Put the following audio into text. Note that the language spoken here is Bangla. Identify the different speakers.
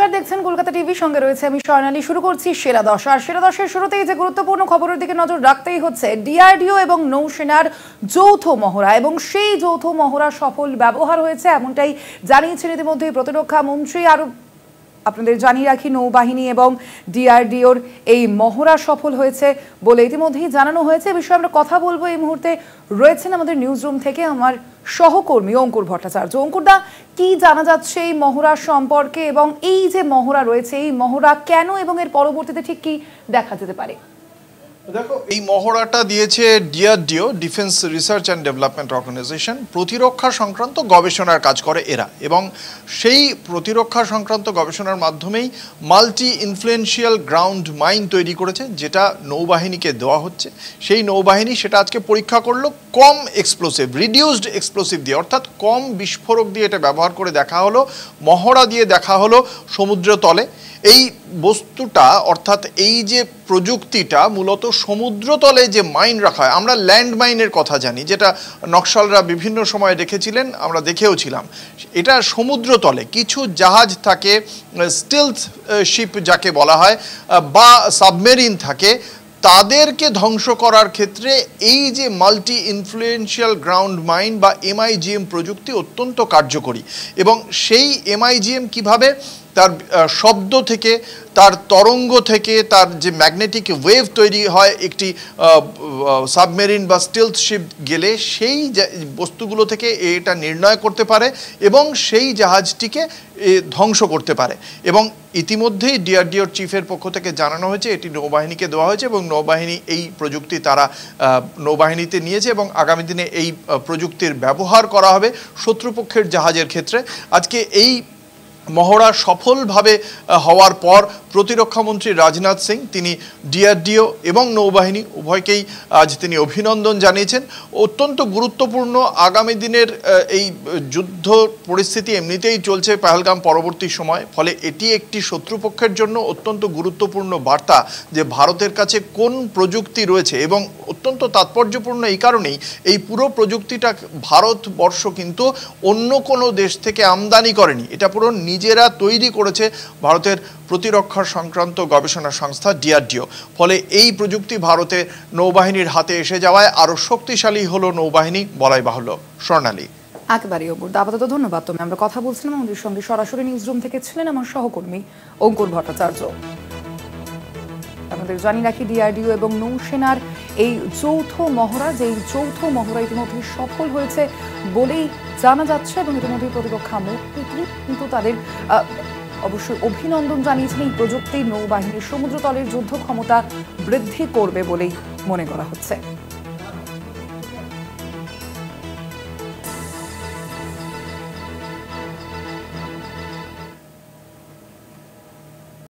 Speaker 1: নমস্কার, দেখছেন কলকাতা টিভি, সঙ্গে রয়েছে আমি স্বর্ণালী। শুরু করছি সেরা দশ। আর সেরা দশের শুরুতেই যে গুরুত্বপূর্ণ খবরের দিকে নজর রাখতেই হচ্ছে ডিআরডিও এবং নৌসেনার যৌথ মহড়া, এবং সেই যৌথ মহড়া সফল ব্যবহার হয়েছে এমনটাই জানিয়েছেন ইতিমধ্যেই প্রতিরক্ষা মন্ত্রী। আর আপনাদের জানিয়ে রাখি, নৌবাহিনী এবং ডিআরডিওর এই মহড়া সফল হয়েছে বলে ইতিমধ্যেই জানানো হয়েছে। এ বিষয়ে আমরা কথা বলবো। এই মুহূর্তে রয়েছেন আমাদের নিউজ রুম থেকে আমার সহকর্মী অঙ্কুর ভট্টাচার্য। অঙ্কুরদা, কি জানা যাচ্ছে এই মহড়া সম্পর্কে, এবং এই যে মহড়া রয়েছে এই মহড়া কেন এবং এর পরবর্তীতে ঠিক কি দেখা যেতে পারে?
Speaker 2: দেখো, এই মহড়াটা দিয়েছে DRDO, defence research and development organisation. প্রতিরক্ষা সংক্রান্ত গবেষণার কাজ করে এরা, এবং সেই প্রতিরক্ষা সংক্রান্ত গবেষণার মাধ্যমেই মাল্টি ইনফ্লুয়েন্সিয়াল গ্রাউন্ড মাইন তৈরি করেছে, যেটা নৌবাহিনীকে দেওয়া হচ্ছে। সেই নৌবাহিনী সেটা আজকে পরীক্ষা করলো কম এক্সপ্লোসিভ, রিডিউসড এক্সপ্লোসিভ দিয়ে, অর্থাৎ কম বিস্ফোরক দিয়ে এটা ব্যবহার করে দেখা হলো। মহড়া দিয়ে দেখা হলো সমুদ্র তলে এই বস্তুটা, অর্থাৎ এই যে প্রযুক্তিটা মূলত সমুদ্রতলে যে মাইন রাখা হয়, আমরা ল্যান্ড মাইনের কথা জানি, যেটা নকশালরা বিভিন্ন সময় রেখেছিলেন, আমরা দেখেও ছিলাম। এটা সমুদ্রতলে কিছু জাহাজ থাকে, স্টিলথ শিপ যাকে বলা হয়, বা সাবমেরিন থাকে, তাদেরকে ধ্বংস করার ক্ষেত্রে এই যে মাল্টি ইনফ্লুয়েন্সিয়াল গ্রাউন্ড মাইন বা এমআইজিএম প্রযুক্তি অত্যন্ত কার্যকরী। এবং সেই এমআইজিএম কিভাবে তার শব্দ থেকে, তার তরঙ্গ থেকে, তার যে ম্যাগনেটিক ওয়েভ তৈরি হয় একটি সাবমেরিন বা স্টিলথ শিপ গেলে, সেই বস্তুগুলো থেকে এটা নির্ণয় করতে পারে এবং সেই জাহাজটিকে ধ্বংস করতে পারে। এবং ইতিমধ্যেই ডিআরডিওর চিফের পক্ষ থেকে জানানো হয়েছে এটি নৌবাহিনীকে দেওয়া হয়েছে, এবং নৌবাহিনী এই প্রযুক্তি তারা নৌবাহিনীতে নিয়েছে, এবং আগামী দিনে এই প্রযুক্তির ব্যবহার করা হবে শত্রুপক্ষের জাহাজের ক্ষেত্রে। আজকে এই মহড়া সফলভাবে হওয়ার পর প্রতিরক্ষামন্ত্রী রাজনাথ সিং তিনি ডিআরডিও এবং নৌবাহিনী উভয়কেই আজ তিনি অভিনন্দন জানিয়েছেন। অত্যন্ত গুরুত্বপূর্ণ আগামী দিনের এই যুদ্ধ পরিস্থিতি এমনিতেই চলছে পহেলগাম পরবর্তী সময়, ফলে এটি একটি শত্রুপক্ষের জন্য অত্যন্ত গুরুত্বপূর্ণ বার্তা যে ভারতের কাছে কোন প্রযুক্তি রয়েছে। এবং অত্যন্ত তাৎপর্যপূর্ণ এই কারণেই, এই পুরো প্রযুক্তিটা ভারতবর্ষ কিন্তু অন্য কোনো দেশ থেকে আমদানি করেনি, এটা পুরো নিজেরা তৈরি করেছে ভারতের প্রতিরক্ষা সংক্রান্ত গবেষণা সংস্থা ডিআরডিও। ফলে এই প্রযুক্তি ভারতে নৌবাহিনীর হাতে এসে যাওয়ায় আরও শক্তিশালী হলো নৌবাহিনী বলাই বাহুল্য। স্বর্ণালী,
Speaker 1: একেবারেই অঙ্কুর, আপাতত ধন্যবাদ। তুমি আমরা কথা বলছিলাম, আমাদের সঙ্গে সরাসরি নিউজ রুম থেকে ছিলেন আমার সহকর্মী অঙ্কুর ভট্টাচার্য। আমাদের জানিয়ে রাখি, ডিআরডিও এবং নৌসেনার এই যৌথ মহড়া, যেই যৌথ মহড়া ইতিমধ্যে সফল হয়েছে বলেই জানা যাচ্ছে, এবং ইতিমধ্যে প্রতিরক্ষা মন্ত্রী কিন্তু তাদের অবশ্যই অভিনন্দন জানিয়েছেন। এই প্রযুক্তি নৌবাহিনীর সমুদ্রতলের যুদ্ধ ক্ষমতা বৃদ্ধি করবে বলেই মনে করা হচ্ছে।